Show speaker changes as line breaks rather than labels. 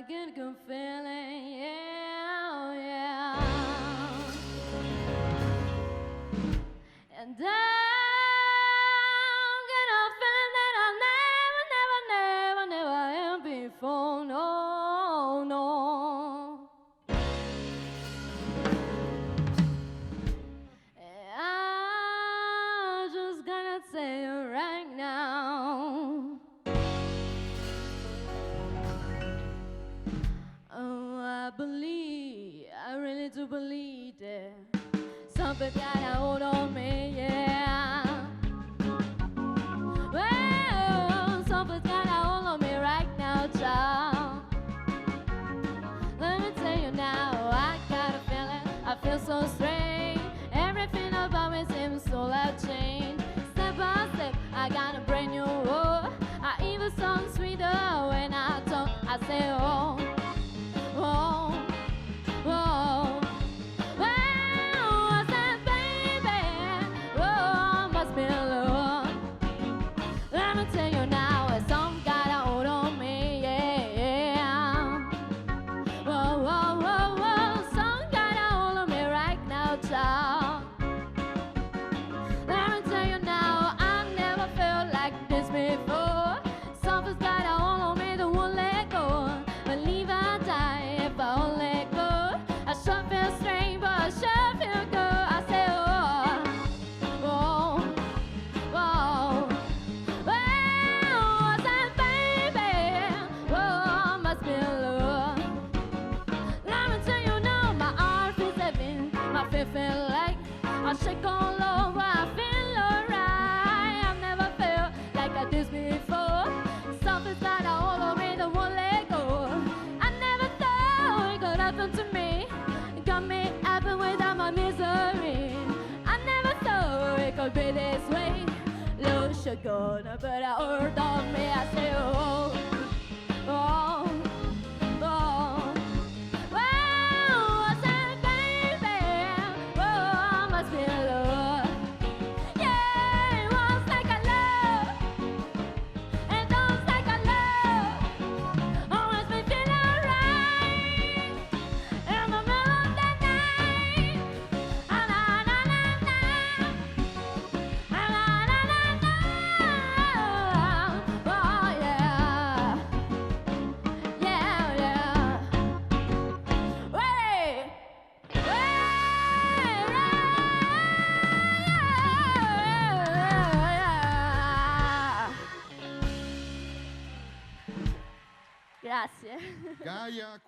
get a good feeling, yeah, oh, yeah. And I get a feeling that I've never had before, no, no. I just gotta say it right now. Oh, I really do believe that something got a hold on me, yeah. Well, something's got a hold on me right now, child. Let me tell you now, I got a feeling, I feel so strange. Everything about me seems so loud changed. Step by step, I got a brand new world. I even sound sweeter when I talk. I say, oh, oh, oh. Well, I said, baby, oh, must be love. Let me tell you now, it's some got a hold on me, yeah. Whoa, whoa, whoa, whoa, some got a hold on me right now, child. Let me tell you now, I never felt like this before. Something's got a hold on me that won't let go. Believe I die if I won't let go. I sure feel strange, but I sure feel good. I say, oh, oh, oh. Well, I said, baby, oh, must be love. Let me tell you now, my heart feels heavy, my feet feel like I shake all over, I feel alright. I've never felt like I this before. Something's got a hold on me that won't let go. I never thought it could happen to me. It got me happen without my misery. I never thought it could be this way. Lose your gun, but I hurt on me. I say, oh, oh, oh. Well, I said, baby, oh, must be love. Yeah, it was like a love, and those like a love. Always been feeling right in the middle of the night. Ah, na, na, na, na. Ah, na, na, na, na. Oh, yeah. Yeah, yeah. Wait. Grazie.
Gaia,